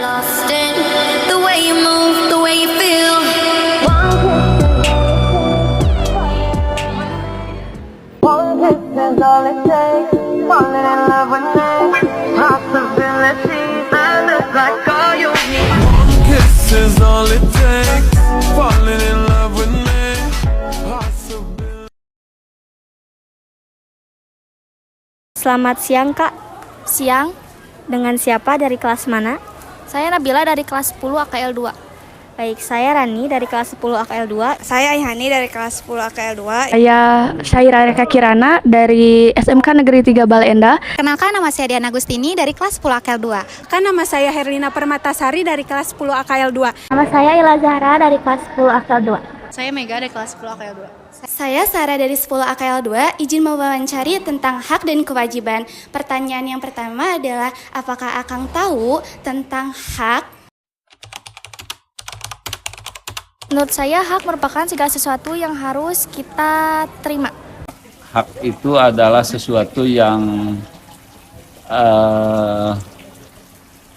lost in the way you move, the way you feel. One kiss is all it takes. Falling in love with me. Possibilities and it's like all you need. One kiss is all it takes. Falling in love with me. Possibilities. Selamat siang, Kak. Siang, Dengan siapa, dari kelas mana? saya Nabila dari kelas 10 AKL 2. Baik, saya Rani dari kelas 10 AKL 2. Saya Ayhani dari kelas 10 AKL 2. Saya Syaira Reka Kirana dari SMK Negeri 3 Balenda. Kenalkan, nama saya Diana Agustini dari kelas 10 AKL 2. Kan nama saya Herlina Permatasari dari kelas 10 AKL 2. Nama saya Ila Zahra dari kelas 10 AKL 2. Saya Mega dari kelas 10 AKL 2. Saya Sarah dari 10 AKL 2, izin mewawancari tentang hak dan kewajiban. Pertanyaan yang pertama adalah, apakah Akang tahu tentang hak? Menurut saya, hak merupakan segala sesuatu yang harus kita terima. Hak itu adalah sesuatu yang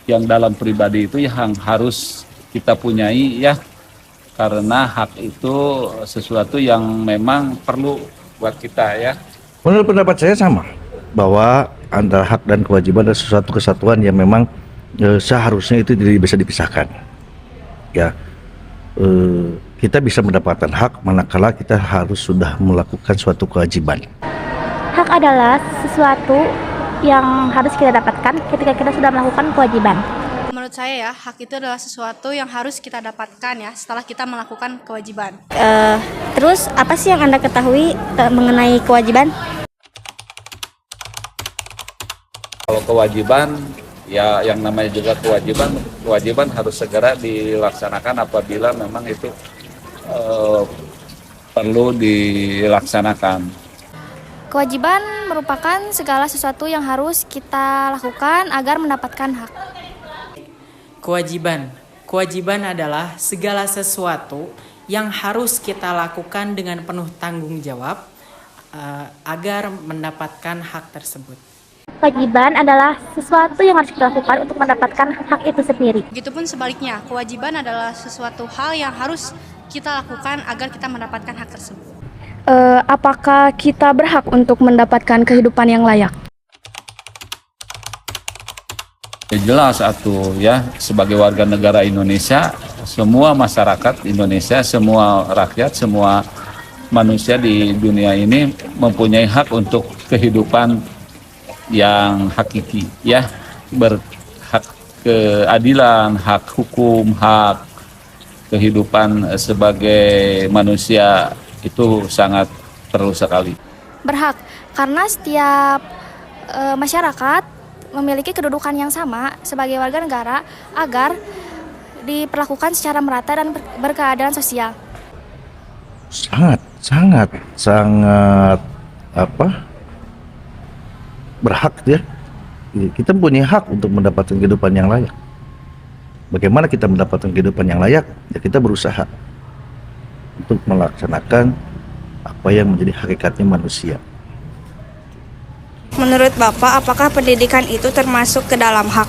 dalam pribadi itu yang harus kita punyai ya, karena hak itu sesuatu yang memang perlu buat kita ya. Menurut pendapat saya sama, bahwa antara hak dan kewajiban adalah sesuatu kesatuan yang memang seharusnya itu tidak bisa dipisahkan. Ya, kita bisa mendapatkan hak manakala kita harus sudah melakukan suatu kewajiban. Hak adalah sesuatu yang harus kita dapatkan ketika kita sudah melakukan kewajiban. Menurut saya ya, hak itu adalah sesuatu yang harus kita dapatkan ya setelah kita melakukan kewajiban. Terus, apa sih yang Anda ketahui mengenai kewajiban? Kalau kewajiban ya, yang namanya juga kewajiban harus segera dilaksanakan apabila memang itu perlu dilaksanakan. Kewajiban merupakan segala sesuatu yang harus kita lakukan agar mendapatkan hak. Kewajiban adalah segala sesuatu yang harus kita lakukan dengan penuh tanggung jawab agar mendapatkan hak tersebut. Kewajiban adalah sesuatu yang harus kita lakukan untuk mendapatkan hak itu sendiri. Begitupun sebaliknya, kewajiban adalah sesuatu hal yang harus kita lakukan agar kita mendapatkan hak tersebut. Apakah kita berhak untuk mendapatkan kehidupan yang layak? Ya jelas atuh ya, sebagai warga negara Indonesia, semua masyarakat Indonesia, semua rakyat, semua manusia di dunia ini mempunyai hak untuk kehidupan yang hakiki ya, berhak keadilan, hak hukum, hak kehidupan sebagai manusia itu sangat perlu sekali. Berhak, karena setiap masyarakat memiliki kedudukan yang sama sebagai warga negara agar diperlakukan secara merata dan berkeadilan sosial. Sangat berhak ya. Kita punya hak untuk mendapatkan kehidupan yang layak. Bagaimana kita mendapatkan kehidupan yang layak? Ya kita berusaha untuk melaksanakan apa yang menjadi hakikatnya manusia. Menurut Bapak, apakah pendidikan itu termasuk ke dalam hak?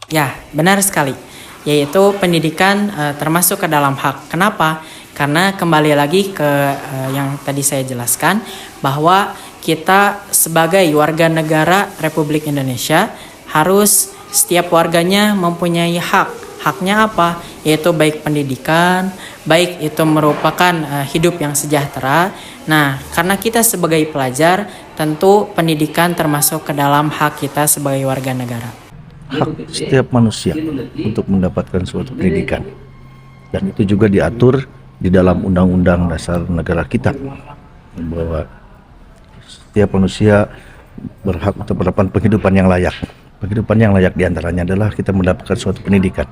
Ya, benar sekali. Yaitu pendidikan termasuk ke dalam hak. Kenapa? Karena kembali lagi ke yang tadi saya jelaskan, bahwa kita sebagai warga negara Republik Indonesia harus setiap warganya mempunyai hak. Haknya apa? Yaitu baik pendidikan, baik itu merupakan hidup yang sejahtera. Nah, karena kita sebagai pelajar, tentu pendidikan termasuk ke dalam hak kita sebagai warga negara. Hak setiap manusia untuk mendapatkan suatu pendidikan. Dan itu juga diatur di dalam Undang-Undang Dasar Negara kita, bahwa setiap manusia berhak untuk mendapatkan penghidupan yang layak. Penghidupan yang layak diantaranya adalah kita mendapatkan suatu pendidikan.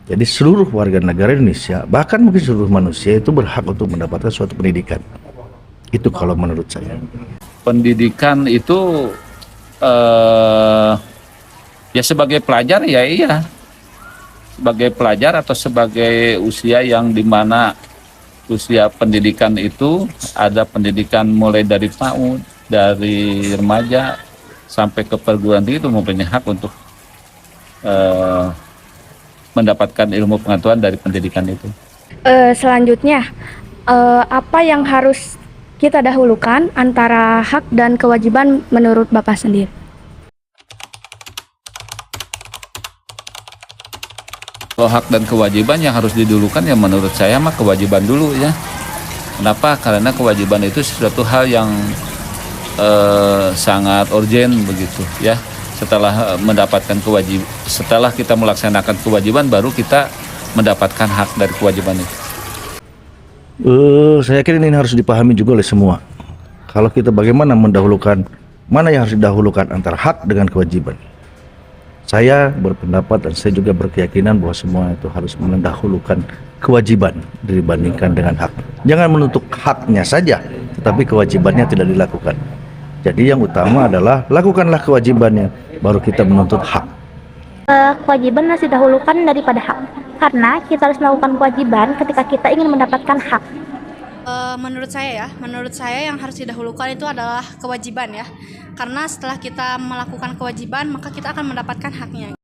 Jadi seluruh warga negara Indonesia, bahkan mungkin seluruh manusia itu berhak untuk mendapatkan suatu pendidikan. Itu kalau menurut saya. Pendidikan itu ya sebagai pelajar ya iya. Sebagai pelajar atau sebagai usia yang dimana usia pendidikan itu ada pendidikan mulai dari PAUD, dari remaja sampai ke perguruan tinggi, itu mempunyai hak untuk mendapatkan ilmu pengetahuan dari pendidikan itu. Selanjutnya, apa yang harus kita dahulukan antara hak dan kewajiban menurut Bapak sendiri? Kalau hak dan kewajiban yang harus didulukan ya menurut saya mah kewajiban dulu ya. Kenapa? Karena kewajiban itu sesuatu hal yang sangat urgent begitu ya. Setelah kita melaksanakan kewajiban baru kita mendapatkan hak dari kewajiban itu. Saya kira ini harus dipahami juga oleh semua. Kalau kita bagaimana mendahulukan, mana yang harus didahulukan antara hak dengan kewajiban. Saya berpendapat dan saya juga berkeyakinan bahwa semua itu harus mendahulukan kewajiban dibandingkan dengan hak. Jangan menuntut haknya saja, tetapi kewajibannya tidak dilakukan. Jadi yang utama adalah lakukanlah kewajibannya, baru kita menuntut hak. Kewajiban harus didahulukan daripada hak, karena kita harus melakukan kewajiban ketika kita ingin mendapatkan hak. Menurut saya yang harus didahulukan itu adalah kewajiban ya, karena setelah kita melakukan kewajiban maka kita akan mendapatkan haknya.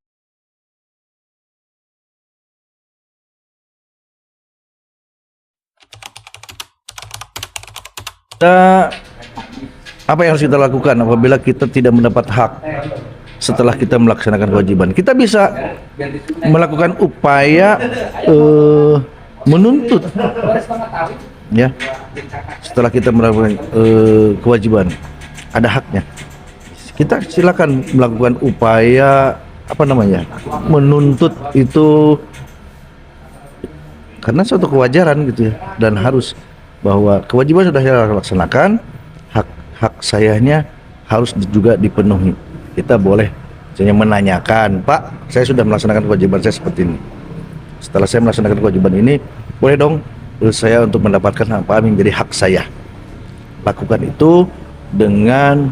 Apa yang harus kita lakukan apabila kita tidak mendapat hak setelah kita melaksanakan kewajiban? Kita bisa melakukan upaya menuntut, ya. Setelah kita melakukan kewajiban, ada haknya. Kita silakan melakukan upaya menuntut itu, karena suatu kewajaran gitu ya, dan harus bahwa kewajiban sudah saya laksanakan. Hak sayanya harus juga dipenuhi. Kita boleh misalnya menanyakan, Pak, saya sudah melaksanakan kewajiban saya seperti ini. Setelah saya melaksanakan kewajiban ini, boleh dong saya untuk mendapatkan apa yang menjadi hak saya. Lakukan itu dengan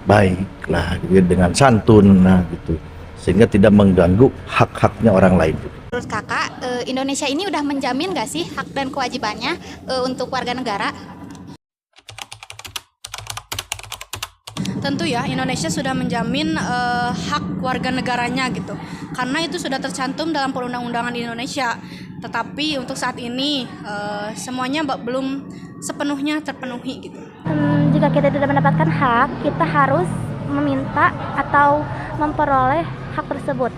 baik lah, gitu, dengan santun, gitu, sehingga tidak mengganggu hak-haknya orang lain. Menurut kakak, Indonesia ini udah menjamin gak sih hak dan kewajibannya untuk warga negara? Tentu ya, Indonesia sudah menjamin hak warga negaranya gitu, karena itu sudah tercantum dalam perundang-undangan di Indonesia. Tetapi untuk saat ini semuanya belum sepenuhnya terpenuhi gitu. Jika kita tidak mendapatkan hak, kita harus meminta atau memperoleh hak tersebut.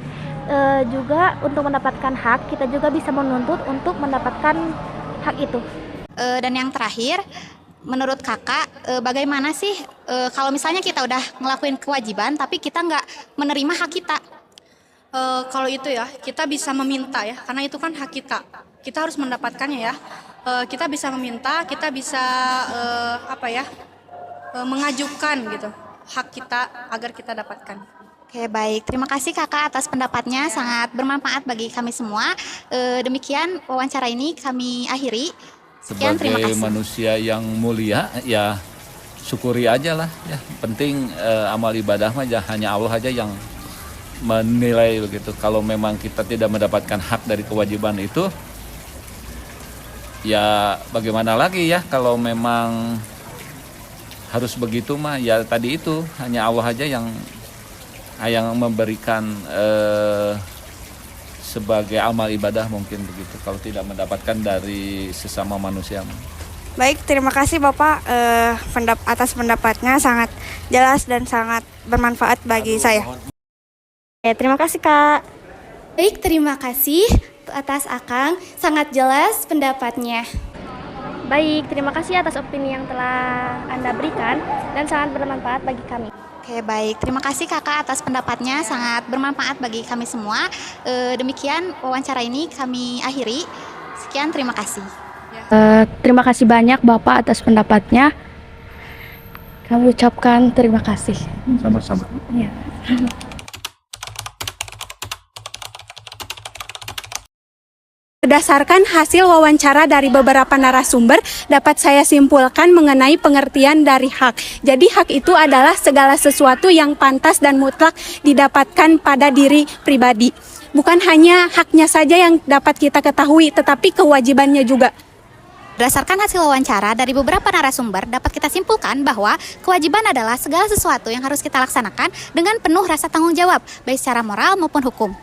Juga untuk mendapatkan hak, kita juga bisa menuntut untuk mendapatkan hak itu. Dan yang terakhir, menurut kakak, bagaimana sih kalau misalnya kita udah ngelakuin kewajiban tapi kita nggak menerima hak kita? Kalau itu ya, kita bisa meminta ya, karena itu kan hak kita. Kita harus mendapatkannya ya. Kita bisa meminta, kita bisa mengajukan gitu hak kita agar kita dapatkan. Oke, baik. Terima kasih kakak atas pendapatnya, sangat bermanfaat bagi kami semua. Demikian wawancara ini kami akhiri. Sekian, terima kasih. Sebagai manusia yang mulia, ya syukuri aja lah. Ya, penting amal ibadah mah hanya Allah aja yang menilai begitu. Kalau memang kita tidak mendapatkan hak dari kewajiban itu, ya bagaimana lagi ya? Kalau memang harus begitu mah, ya tadi itu hanya Allah aja yang memberikan sebagai amal ibadah mungkin begitu, kalau tidak mendapatkan dari sesama manusia. Baik, terima kasih Bapak atas pendapatnya, sangat jelas dan sangat bermanfaat bagi saya. Terima kasih Kak. Baik, terima kasih atas Akang, sangat jelas pendapatnya. Baik, terima kasih atas opini yang telah Anda berikan dan sangat bermanfaat bagi kami. Oke, baik. Terima kasih kakak atas pendapatnya, sangat bermanfaat bagi kami semua. Demikian wawancara ini kami akhiri. Sekian, terima kasih. Terima kasih banyak Bapak atas pendapatnya. Kami ucapkan terima kasih. Sama-sama. Ya. Berdasarkan hasil wawancara dari beberapa narasumber, dapat saya simpulkan mengenai pengertian dari hak. Jadi hak itu adalah segala sesuatu yang pantas dan mutlak didapatkan pada diri pribadi. Bukan hanya haknya saja yang dapat kita ketahui, tetapi kewajibannya juga. Berdasarkan hasil wawancara dari beberapa narasumber, dapat kita simpulkan bahwa kewajiban adalah segala sesuatu yang harus kita laksanakan dengan penuh rasa tanggung jawab, baik secara moral maupun hukum.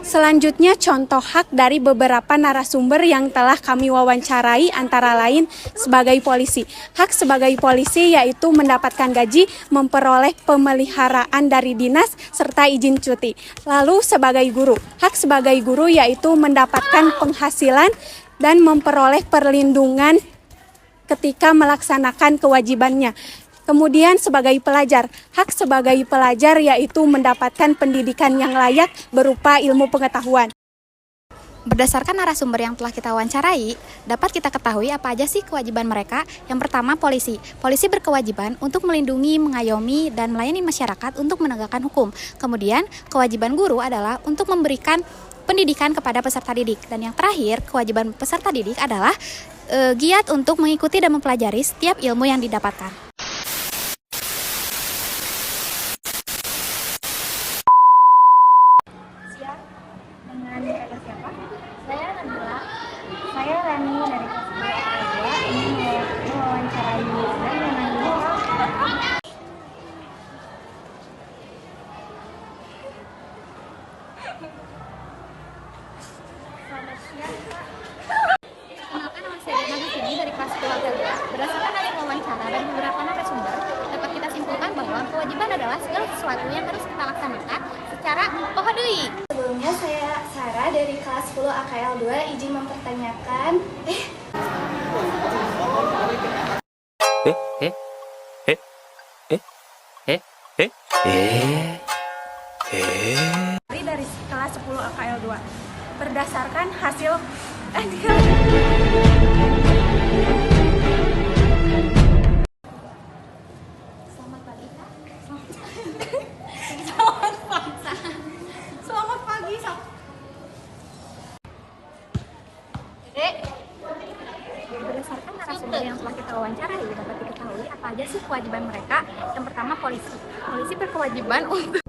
Selanjutnya contoh hak dari beberapa narasumber yang telah kami wawancarai antara lain sebagai polisi. Hak sebagai polisi yaitu mendapatkan gaji, memperoleh pemeliharaan dari dinas, serta izin cuti. Lalu sebagai guru. Hak sebagai guru yaitu mendapatkan penghasilan dan memperoleh perlindungan ketika melaksanakan kewajibannya. Kemudian sebagai pelajar, hak sebagai pelajar yaitu mendapatkan pendidikan yang layak berupa ilmu pengetahuan. Berdasarkan narasumber yang telah kita wawancarai, dapat kita ketahui apa aja sih kewajiban mereka. Yang pertama, polisi. Polisi berkewajiban untuk melindungi, mengayomi, dan melayani masyarakat untuk menegakkan hukum. Kemudian, kewajiban guru adalah untuk memberikan pendidikan kepada peserta didik. Dan yang terakhir, kewajiban peserta didik adalah giat untuk mengikuti dan mempelajari setiap ilmu yang didapatkan. Saya Nabila, saya Rani dari kelas 2 ini mewawancarai dan menanya. Selamat siang, Pak. Kenalkan, nama saya Dana Husini dari kelas 2. Berdasarkan hasil wawancara dan beberapa narasumber, dapat kita simpulkan bahwa kewajiban adalah segala sesuatu yang harus kita laksanakan secara poho deui. Sebelumnya saya Sarah dari kelas 10 AKL 2 izin mempertanyakan Dari kelas 10 AKL 2. Berdasarkan hasil selamat pagi Kak. Selamat pagi. Berdasarkan narasumber yang telah kita wawancarai, dapat diketahui apa aja sih kewajiban mereka. Yang pertama, polisi. Polisi berkewajiban untuk